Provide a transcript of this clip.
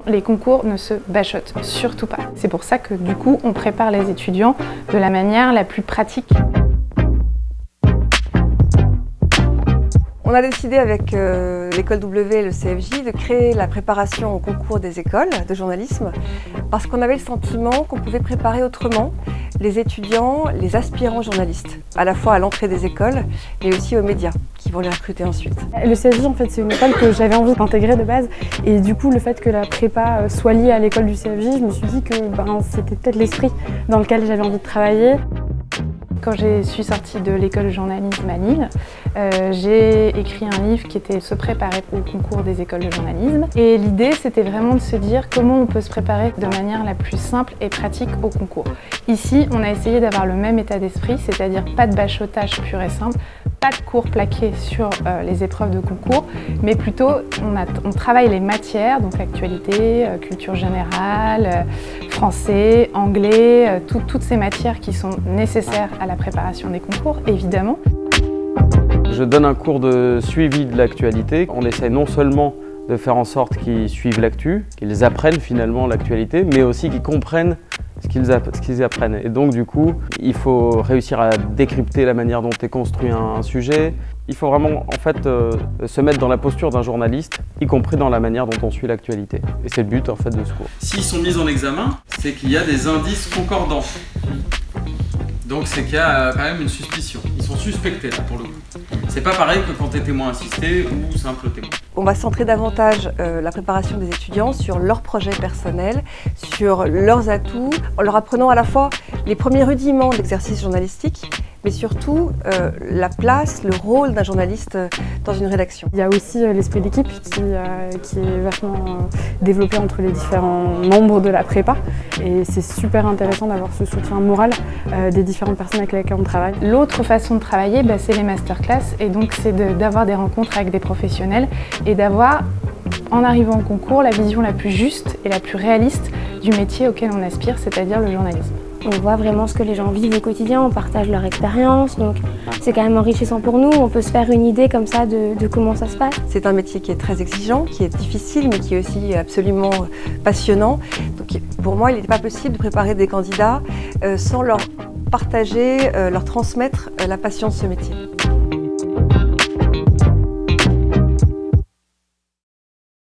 les concours ne se bachotent surtout pas. C'est pour ça que du coup, on prépare les étudiants de la manière la plus pratique. On a décidé avec l'école W et le CFJ de créer la préparation au concours des écoles de journalisme parce qu'on avait le sentiment qu'on pouvait préparer autrement les étudiants, les aspirants journalistes, à la fois à l'entrée des écoles mais aussi aux médias qui vont les recruter ensuite. Le CFJ, en fait, c'est une école que j'avais envie d'intégrer de base et du coup le fait que la prépa soit liée à l'école du CFJ, je me suis dit que c'était peut-être l'esprit dans lequel j'avais envie de travailler. Quand je suis sortie de l'école de journalisme à Lille, j'ai écrit un livre qui était se préparer au concours des écoles de journalisme. Et l'idée, c'était vraiment de se dire comment on peut se préparer de manière la plus simple et pratique au concours. Ici, on a essayé d'avoir le même état d'esprit, c'est-à-dire pas de bachotage pur et simple, pas de cours plaqués sur les épreuves de concours, mais plutôt on travaille les matières, donc actualité, culture générale, français, anglais, toutes ces matières qui sont nécessaires à la préparation des concours, évidemment. Je donne un cours de suivi de l'actualité. On essaie non seulement de faire en sorte qu'ils suivent l'actu, qu'ils apprennent finalement l'actualité, mais aussi qu'ils comprennent ce qu'ils apprennent. Et donc du coup, il faut réussir à décrypter la manière dont est construit un sujet. Il faut vraiment en fait se mettre dans la posture d'un journaliste, y compris dans la manière dont on suit l'actualité. Et c'est le but en fait de ce cours. S'ils sont mis en examen, c'est qu'il y a des indices concordants. Donc c'est qu'il y a quand même une suspicion. Ils sont suspectés là pour le coup. C'est pas pareil que quand tu es témoin assisté ou simple témoin. On va centrer davantage la préparation des étudiants sur leurs projets personnels, sur leurs atouts, en leur apprenant à la fois les premiers rudiments de l'exercice journalistique, mais surtout la place, le rôle d'un journaliste dans une rédaction. Il y a aussi l'esprit d'équipe qui est vachement développé entre les différents membres de la prépa et c'est super intéressant d'avoir ce soutien moral des différentes personnes avec lesquelles on travaille. L'autre façon de travailler, c'est les masterclass et donc c'est d'avoir des rencontres avec des professionnels et d'avoir, en arrivant au concours, la vision la plus juste et la plus réaliste du métier auquel on aspire, c'est-à-dire le journalisme. On voit vraiment ce que les gens vivent au quotidien, on partage leur expérience, donc c'est quand même enrichissant pour nous. On peut se faire une idée comme ça de comment ça se passe. C'est un métier qui est très exigeant, qui est difficile, mais qui est aussi absolument passionnant. Donc pour moi, il n'était pas possible de préparer des candidats sans leur partager, leur transmettre la passion de ce métier.